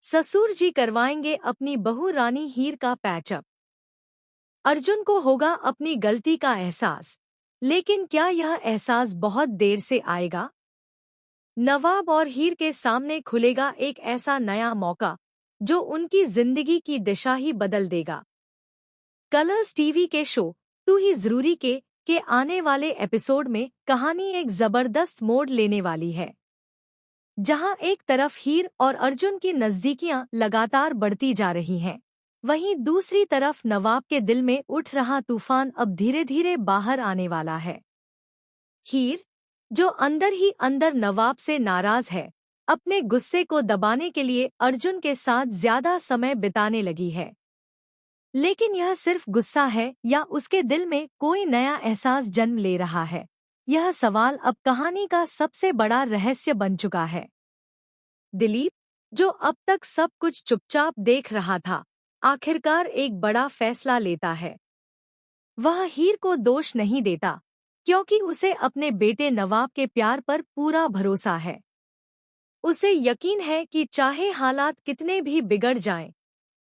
ससुर जी करवाएंगे अपनी बहू रानी हीर का पैचअप। अर्जुन को होगा अपनी गलती का एहसास, लेकिन क्या यह एहसास बहुत देर से आएगा? नवाब और हीर के सामने खुलेगा एक ऐसा नया मौका जो उनकी जिंदगी की दिशा ही बदल देगा। कलर्स टीवी के शो तू ही जरूरी के आने वाले एपिसोड में कहानी एक जबरदस्त मोड़ लेने वाली है, जहां एक तरफ हीर और अर्जुन की नजदीकियां लगातार बढ़ती जा रही हैं, वहीं दूसरी तरफ नवाब के दिल में उठ रहा तूफान अब धीरे धीरे बाहर आने वाला है। हीर, जो अंदर ही अंदर नवाब से नाराज है, अपने गुस्से को दबाने के लिए अर्जुन के साथ ज्यादा समय बिताने लगी है। लेकिन यह सिर्फ गुस्सा है या उसके दिल में कोई नया एहसास जन्म ले रहा है, यह सवाल अब कहानी का सबसे बड़ा रहस्य बन चुका है। दिलीप, जो अब तक सब कुछ चुपचाप देख रहा था, आखिरकार एक बड़ा फैसला लेता है। वह हीर को दोष नहीं देता, क्योंकि उसे अपने बेटे नवाब के प्यार पर पूरा भरोसा है। उसे यकीन है कि चाहे हालात कितने भी बिगड़ जाएं,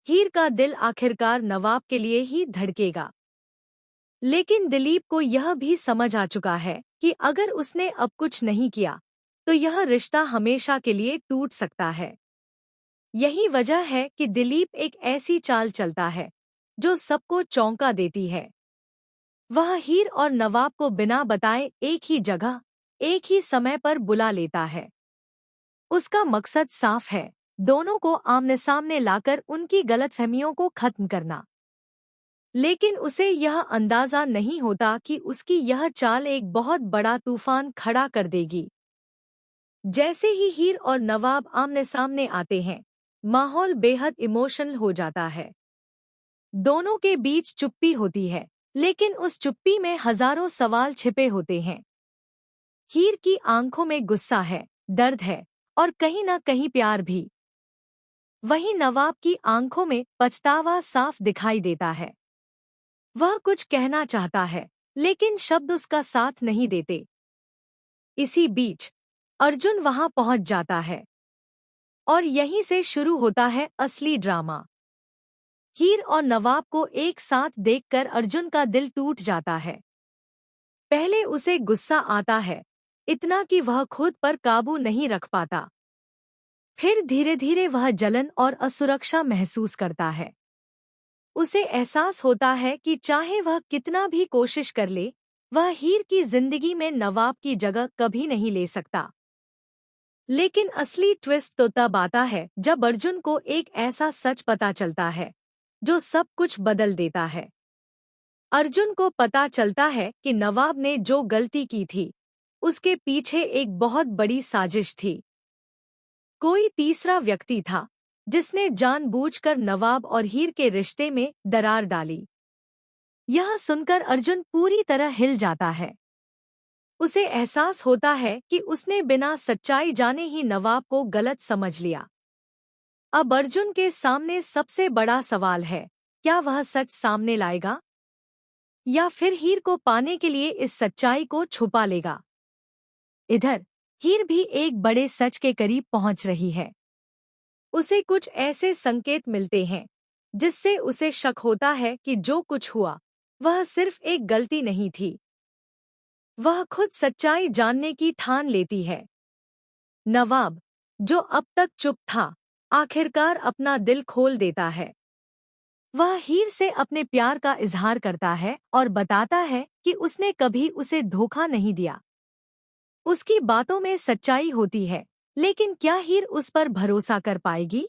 हीर का दिल आखिरकार नवाब के लिए ही धड़केगा। लेकिन दिलीप को यह भी समझ आ चुका है कि अगर उसने अब कुछ नहीं किया, तो यह रिश्ता हमेशा के लिए टूट सकता है। यही वजह है कि दिलीप एक ऐसी चाल चलता है जो सबको चौंका देती है। वह हीर और नवाब को बिना बताए एक ही जगह, एक ही समय पर बुला लेता है। उसका मकसद साफ है, दोनों को आमने सामने लाकर उनकी गलतफहमियों को खत्म करना। लेकिन उसे यह अंदाजा नहीं होता कि उसकी यह चाल एक बहुत बड़ा तूफान खड़ा कर देगी। जैसे ही हीर और नवाब आमने सामने आते हैं, माहौल बेहद इमोशनल हो जाता है। दोनों के बीच चुप्पी होती है, लेकिन उस चुप्पी में हजारों सवाल छिपे होते हैं। हीर की आंखों में गुस्सा है, दर्द है और कहीं न कहीं प्यार भी। वहीं नवाब की आंखों में पछतावा साफ दिखाई देता है। वह कुछ कहना चाहता है, लेकिन शब्द उसका साथ नहीं देते। इसी बीच अर्जुन वहां पहुंच जाता है और यहीं से शुरू होता है असली ड्रामा। हीर और नवाब को एक साथ देखकर अर्जुन का दिल टूट जाता है। पहले उसे गुस्सा आता है, इतना कि वह खुद पर काबू नहीं रख पाता। फिर धीरे धीरे वह जलन और असुरक्षा महसूस करता है। उसे एहसास होता है कि चाहे वह कितना भी कोशिश कर ले, वह हीर की जिंदगी में नवाब की जगह कभी नहीं ले सकता। लेकिन असली ट्विस्ट तो तब आता है जब अर्जुन को एक ऐसा सच पता चलता है जो सब कुछ बदल देता है। अर्जुन को पता चलता है कि नवाब ने जो गलती की थी, उसके पीछे एक बहुत बड़ी साजिश थी। कोई तीसरा व्यक्ति था जिसने जानबूझकर नवाब और हीर के रिश्ते में दरार डाली। यह सुनकर अर्जुन पूरी तरह हिल जाता है। उसे एहसास होता है कि उसने बिना सच्चाई जाने ही नवाब को गलत समझ लिया। अब अर्जुन के सामने सबसे बड़ा सवाल है, क्या वह सच सामने लाएगा या फिर हीर को पाने के लिए इस सच्चाई को छुपा लेगा? इधर हीर भी एक बड़े सच के करीब पहुंच रही है। उसे कुछ ऐसे संकेत मिलते हैं जिससे उसे शक होता है कि जो कुछ हुआ वह सिर्फ एक गलती नहीं थी। वह खुद सच्चाई जानने की ठान लेती है। नवाब, जो अब तक चुप था, आखिरकार अपना दिल खोल देता है। वह हीर से अपने प्यार का इजहार करता है और बताता है कि उसने कभी उसे धोखा नहीं दिया। उसकी बातों में सच्चाई होती है, लेकिन क्या हीर उस पर भरोसा कर पाएगी?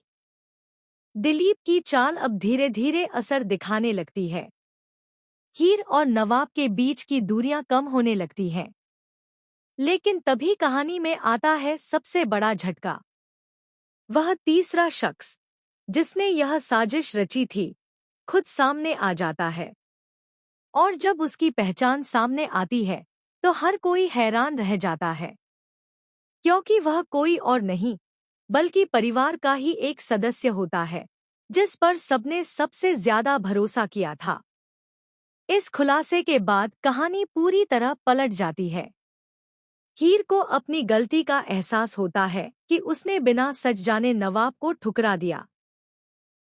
दिलीप की चाल अब धीरे धीरे असर दिखाने लगती है। हीर और नवाब के बीच की दूरियां कम होने लगती हैं। लेकिन तभी कहानी में आता है सबसे बड़ा झटका। वह तीसरा शख्स जिसने यह साजिश रची थी, खुद सामने आ जाता है। और जब उसकी पहचान सामने आती है, तो हर कोई हैरान रह जाता है, क्योंकि वह कोई और नहीं बल्कि परिवार का ही एक सदस्य होता है, जिस पर सबने सबसे ज्यादा भरोसा किया था। इस खुलासे के बाद कहानी पूरी तरह पलट जाती है। हीर को अपनी गलती का एहसास होता है कि उसने बिना सच जाने नवाब को ठुकरा दिया।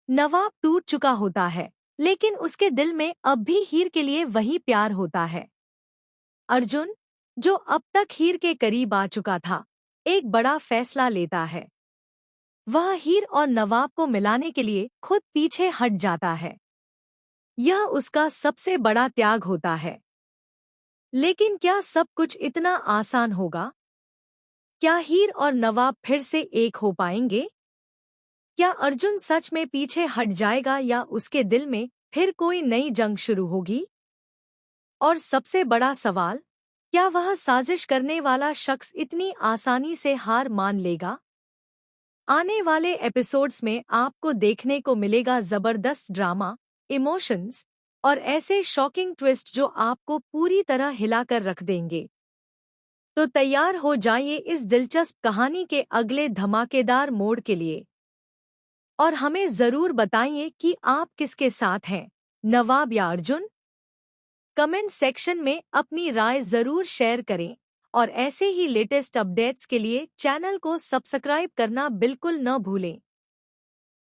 नवाब टूट चुका होता है, लेकिन उसके दिल में अब भी हीर के लिए वही प्यार होता है। अर्जुन, जो अब तक हीर के करीब आ चुका था, एक बड़ा फैसला लेता है। वह हीर और नवाब को मिलाने के लिए खुद पीछे हट जाता है। यह उसका सबसे बड़ा त्याग होता है। लेकिन क्या सब कुछ इतना आसान होगा? क्या हीर और नवाब फिर से एक हो पाएंगे? क्या अर्जुन सच में पीछे हट जाएगा या उसके दिल में फिर कोई नई जंग शुरू होगी? और सबसे बड़ा सवाल, क्या वह साजिश करने वाला शख्स इतनी आसानी से हार मान लेगा? आने वाले एपिसोड्स में आपको देखने को मिलेगा जबरदस्त ड्रामा, इमोशंस और ऐसे शॉकिंग ट्विस्ट जो आपको पूरी तरह हिलाकर रख देंगे। तो तैयार हो जाइए इस दिलचस्प कहानी के अगले धमाकेदार मोड़ के लिए। और हमें ज़रूर बताइए कि आप किसके साथ हैं, नवाब या अर्जुन? कमेंट सेक्शन में अपनी राय ज़रूर शेयर करें और ऐसे ही लेटेस्ट अपडेट्स के लिए चैनल को सब्सक्राइब करना बिल्कुल न भूलें।